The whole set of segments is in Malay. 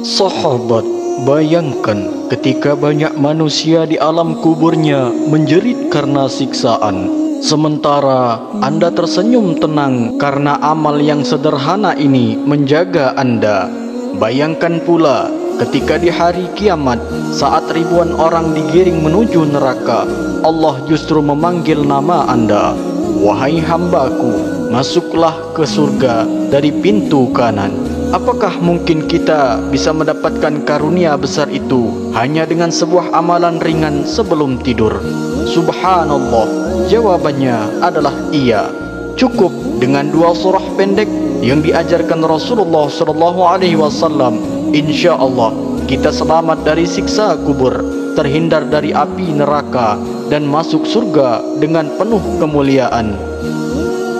Sahabat, bayangkan ketika banyak manusia di alam kuburnya menjerit karena siksaan, sementara Anda tersenyum tenang karena amal yang sederhana ini menjaga Anda. Bayangkan pula ketika di hari kiamat, saat ribuan orang digiring menuju neraka, Allah justru memanggil nama Anda. Wahai hambaku, masuklah ke surga dari pintu kanan. Apakah mungkin kita bisa mendapatkan karunia besar itu hanya dengan sebuah amalan ringan sebelum tidur? Subhanallah, jawabannya adalah iya. Cukup dengan 2 surah pendek yang diajarkan Rasulullah SAW. Insya Allah kita selamat dari siksa kubur, terhindar dari api neraka, dan masuk surga dengan penuh kemuliaan.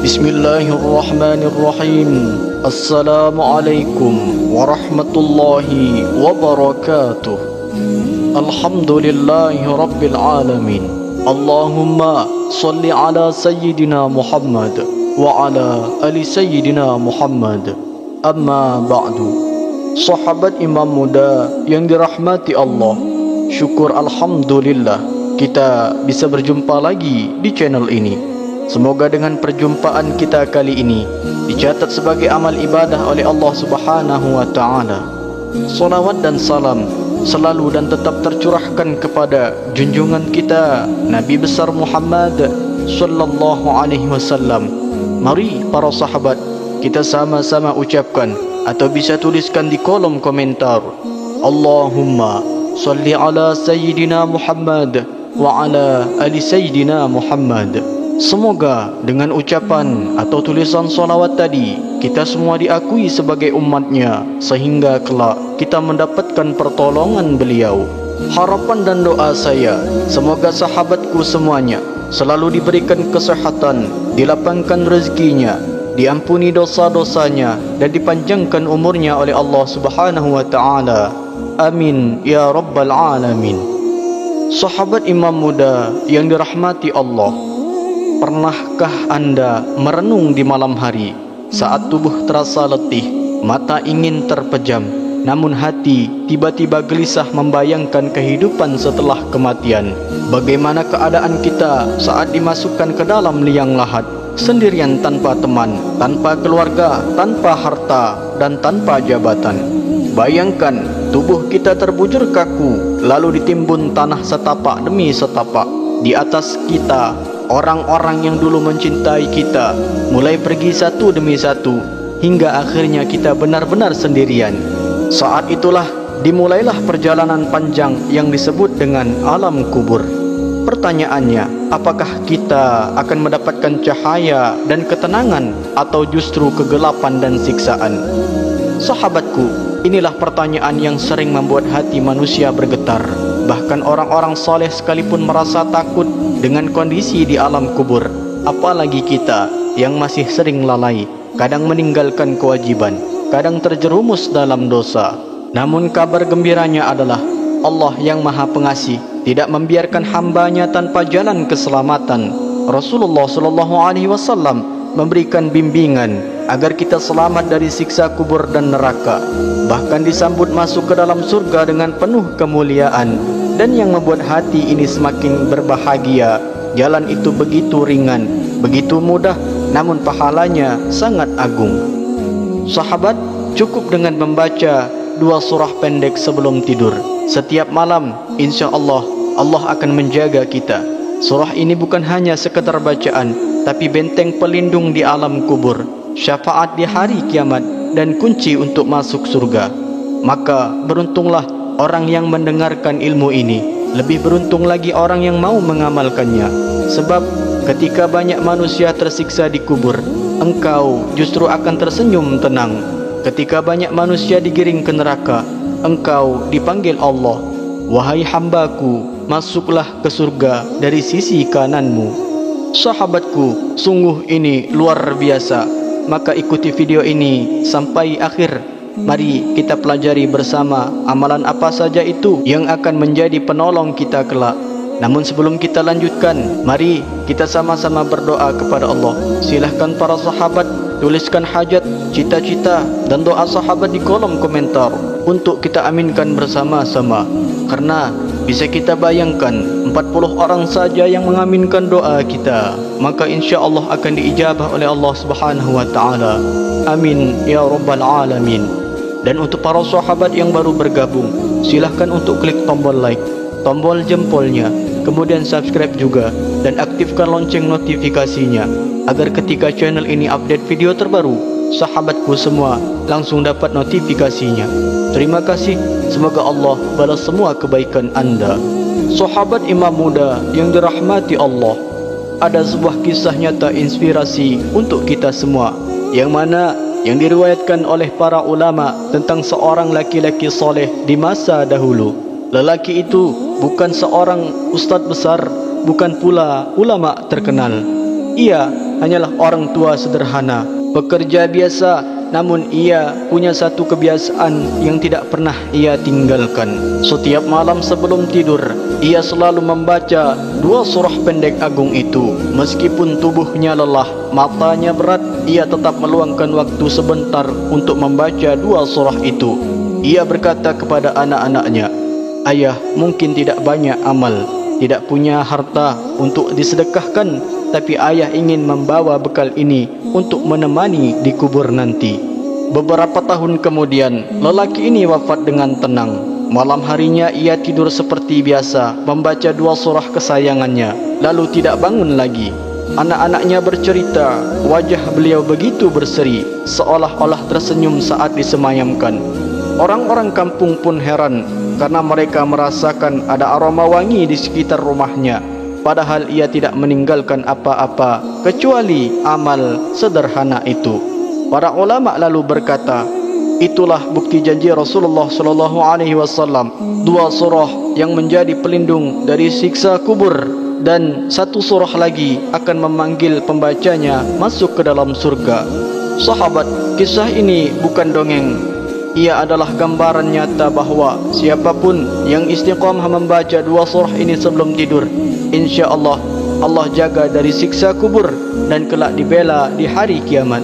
Bismillahirrahmanirrahim. Assalamualaikum warahmatullahi wabarakatuh. Alhamdulillahi rabbil alamin. Allahumma salli ala sayyidina Muhammad wa ala ali sayyidina Muhammad. Amma ba'du. Sahabat Imam Muda yang dirahmati Allah, syukur alhamdulillah kita bisa berjumpa lagi di channel ini. Semoga dengan perjumpaan kita kali ini dicatat sebagai amal ibadah oleh Allah Subhanahu wa taala. Salawat dan salam selalu dan tetap tercurahkan kepada junjungan kita Nabi besar Muhammad sallallahu alaihi wasallam. Mari para sahabat, kita sama-sama ucapkan atau bisa tuliskan di kolom komentar, Allahumma salli ala sayyidina Muhammad wa ala ali sayyidina Muhammad. Semoga dengan ucapan atau tulisan salawat tadi, kita semua diakui sebagai umatnya, sehingga kelak kita mendapatkan pertolongan beliau. Harapan dan doa saya, semoga sahabatku semuanya selalu diberikan kesehatan, dilapangkan rezekinya, diampuni dosa-dosanya, dan dipanjangkan umurnya oleh Allah Subhanahu wa taala. Amin ya rabbal alamin. Sahabat Imam Muda yang dirahmati Allah, pernahkah Anda merenung di malam hari saat tubuh terasa letih, mata ingin terpejam, namun hati tiba-tiba gelisah membayangkan kehidupan setelah kematian? Bagaimana keadaan kita saat dimasukkan ke dalam liang lahat, sendirian tanpa teman, tanpa keluarga, tanpa harta, dan tanpa jabatan? Bayangkan tubuh kita terbujur kaku, lalu ditimbun tanah setapak demi setapak. Di atas kita orang-orang yang dulu mencintai kita mulai pergi satu demi satu, hingga akhirnya kita benar-benar sendirian. Saat itulah dimulailah perjalanan panjang yang disebut dengan alam kubur. Pertanyaannya, apakah kita akan mendapatkan cahaya dan ketenangan, atau justru kegelapan dan siksaan? Sahabatku, inilah pertanyaan yang sering membuat hati manusia bergetar. Bahkan orang-orang saleh sekalipun merasa takut dengan kondisi di alam kubur. Apalagi kita yang masih sering lalai, kadang meninggalkan kewajiban, kadang terjerumus dalam dosa. Namun kabar gembiranya adalah Allah yang Maha Pengasih tidak membiarkan hambanya tanpa jalan keselamatan. Rasulullah SAW memberikan bimbingan agar kita selamat dari siksa kubur dan neraka, bahkan disambut masuk ke dalam surga dengan penuh kemuliaan. Dan yang membuat hati ini semakin berbahagia, jalan itu begitu ringan, begitu mudah, namun pahalanya sangat agung. Sahabat, cukup dengan membaca 2 surah pendek sebelum tidur setiap malam. Insya Allah, Allah akan menjaga kita. Surah ini bukan hanya sekedar bacaan, tapi benteng pelindung di alam kubur, syafaat di hari kiamat, dan kunci untuk masuk surga. Maka beruntunglah orang yang mendengarkan ilmu ini, lebih beruntung lagi orang yang mau mengamalkannya. Sebab ketika banyak manusia tersiksa di kubur, engkau justru akan tersenyum tenang. Ketika banyak manusia digiring ke neraka, engkau dipanggil Allah, wahai hambaku, masuklah ke surga dari sisi kananmu. Sahabatku, sungguh ini luar biasa. Maka ikuti video ini sampai akhir. Mari kita pelajari bersama amalan apa saja itu yang akan menjadi penolong kita kelak. Namun sebelum kita lanjutkan, mari kita sama-sama berdoa kepada Allah. Silahkan para sahabat tuliskan hajat, cita-cita dan doa sahabat di kolom komentar untuk kita aminkan bersama-sama. Karena bisa kita bayangkan 40 orang saja yang mengaminkan doa kita, maka insya-Allah akan diijabah oleh Allah Subhanahu wa taala. Amin ya rabbal alamin. Dan untuk para sahabat yang baru bergabung, silahkan untuk klik tombol like, tombol jempolnya, kemudian subscribe juga dan aktifkan lonceng notifikasinya agar ketika channel ini update video terbaru, sahabatku semua langsung dapat notifikasinya. Terima kasih, semoga Allah balas semua kebaikan anda. Sahabat imam muda yang dirahmati Allah, ada sebuah kisah nyata inspirasi untuk kita semua, yang mana yang diriwayatkan oleh para ulama tentang seorang laki-laki soleh di masa dahulu. Lelaki itu bukan seorang ustadz besar, bukan pula ulama terkenal. Ia hanyalah orang tua sederhana, pekerja biasa, namun ia punya satu kebiasaan yang tidak pernah ia tinggalkan. Setiap malam sebelum tidur, ia selalu membaca 2 surah pendek agung itu. Meskipun tubuhnya lelah, matanya berat, ia tetap meluangkan waktu sebentar untuk membaca 2 surah itu. Ia berkata kepada anak-anaknya, "Ayah mungkin tidak banyak amal, tidak punya harta untuk disedekahkan, tapi ayah ingin membawa bekal ini untuk menemani di kubur nanti." Beberapa tahun kemudian, lelaki ini wafat dengan tenang. Malam harinya ia tidur seperti biasa, membaca 2 surah kesayangannya, lalu tidak bangun lagi. Anak-anaknya bercerita, wajah beliau begitu berseri, seolah-olah tersenyum saat disemayamkan. Orang-orang kampung pun heran, karena mereka merasakan ada aroma wangi di sekitar rumahnya, padahal ia tidak meninggalkan apa-apa kecuali amal sederhana itu. Para ulama lalu berkata, itulah bukti janji Rasulullah SAW, 2 surah yang menjadi pelindung dari siksa kubur, dan 1 surah lagi akan memanggil pembacanya masuk ke dalam surga. Sahabat, kisah ini bukan dongeng. Ia adalah gambaran nyata bahawa siapapun yang istiqamah membaca 2 surah ini sebelum tidur, insya-Allah Allah jaga dari siksa kubur dan kelak dibela di hari kiamat.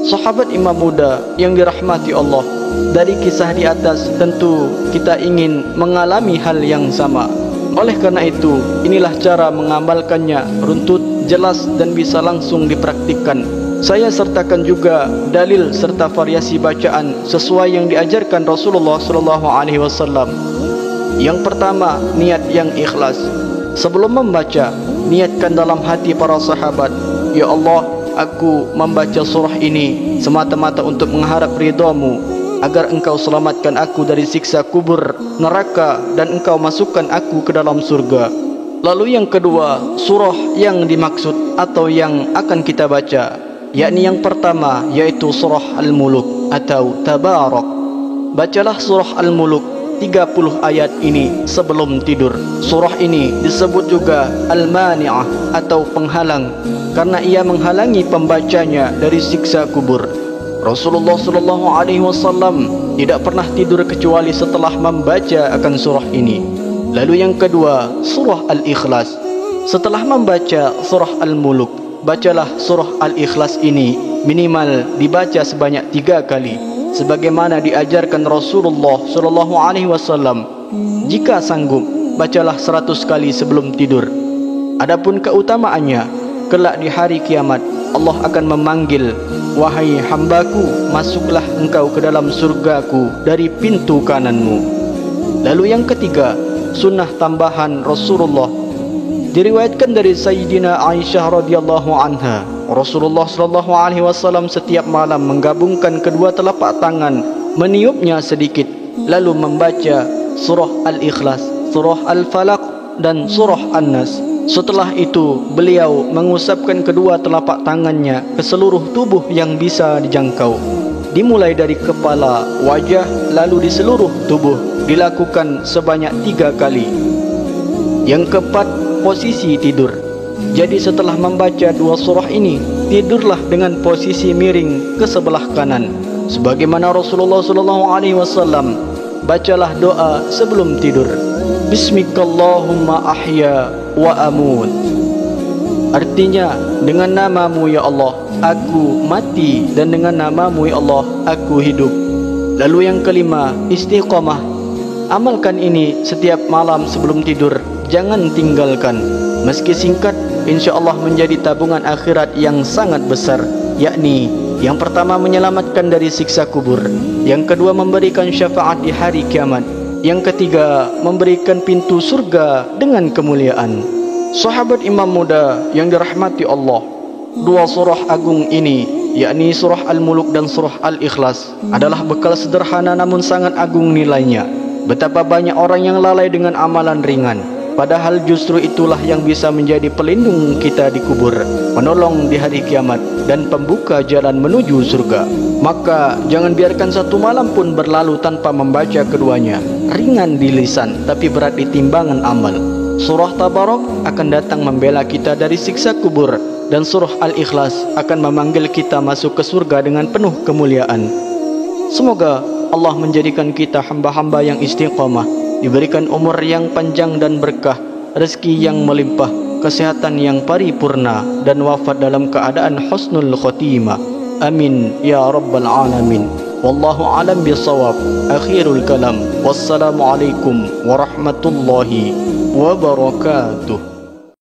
Sahabat imam muda yang dirahmati Allah, dari kisah di atas tentu kita ingin mengalami hal yang sama. Oleh karena itu, inilah cara mengamalkannya, runtut, jelas dan bisa langsung dipraktikkan. Saya sertakan juga dalil serta variasi bacaan sesuai yang diajarkan Rasulullah SAW. Yang pertama, niat yang ikhlas. Sebelum membaca, niatkan dalam hati para sahabat, "Ya Allah, aku membaca surah ini semata-mata untuk mengharap ridha-Mu, agar Engkau selamatkan aku dari siksa kubur, neraka, dan Engkau masukkan aku ke dalam surga." Lalu yang kedua, surah yang dimaksud atau yang akan kita baca, yakni yang pertama, yaitu surah Al-Muluk atau Tabarak. Bacalah surah Al-Muluk 30 ayat ini sebelum tidur. Surah ini disebut juga Al-Mani'ah atau penghalang, karena ia menghalangi pembacanya dari siksa kubur. Rasulullah SAW tidak pernah tidur kecuali setelah membaca akan surah ini. Lalu yang kedua, surah Al-Ikhlas. Setelah membaca surah Al-Muluk, bacalah surah Al-Ikhlas ini minimal dibaca sebanyak 3 kali, sebagaimana diajarkan Rasulullah SAW. Jika sanggup, bacalah 100 kali sebelum tidur. Adapun keutamaannya, kelak di hari kiamat Allah akan memanggil, "Wahai hambaku, masuklah engkau ke dalam surgaku dari pintu kananmu." Lalu yang ketiga, sunnah tambahan Rasulullah. Diriwayatkan dari Sayyidina Aisyah radhiyallahu anha, Rasulullah SAW setiap malam menggabungkan kedua telapak tangan, meniupnya sedikit, lalu membaca surah Al-Ikhlas, surah Al-Falaq dan surah An-Nas. Setelah itu beliau mengusapkan kedua telapak tangannya ke seluruh tubuh yang bisa dijangkau, dimulai dari kepala, wajah, lalu di seluruh tubuh, dilakukan sebanyak 3 kali. Yang keempat, posisi tidur. Jadi setelah membaca 2 surah ini, tidurlah dengan posisi miring ke sebelah kanan, sebagaimana Rasulullah SAW. Bacalah doa sebelum tidur, "Bismikallahumma ahya wa amut." Artinya, dengan nama-Mu ya Allah, aku mati, dan dengan nama-Mu ya Allah, aku hidup. Lalu yang kelima, istiqamah. Amalkan ini setiap malam sebelum tidur. Jangan tinggalkan. Meski singkat, insya-Allah menjadi tabungan akhirat yang sangat besar, yakni yang pertama menyelamatkan dari siksa kubur, yang kedua memberikan syafaat di hari kiamat, yang ketiga memberikan pintu surga dengan kemuliaan. Sahabat imam muda yang dirahmati Allah, dua surah agung ini, yakni surah Al-Muluk dan surah Al-Ikhlas, adalah bekal sederhana namun sangat agung nilainya. Betapa banyak orang yang lalai dengan amalan ringan, padahal justru itulah yang bisa menjadi pelindung kita di kubur, menolong di hari kiamat, dan pembuka jalan menuju surga. Maka jangan biarkan satu malam pun berlalu tanpa membaca keduanya. Ringan di lisan tapi berat di timbangan amal. Surah Tabarak akan datang membela kita dari siksa kubur, dan surah Al-Ikhlas akan memanggil kita masuk ke surga dengan penuh kemuliaan. Semoga Allah menjadikan kita hamba-hamba yang istiqamah, diberikan umur yang panjang dan berkah, rezeki yang melimpah, kesehatan yang paripurna, dan wafat dalam keadaan husnul khotimah. Amin ya rabbal alamin. Wallahu alam bisawab. Akhirul kalam. Wassalamualaikum warahmatullahi wabarakatuh.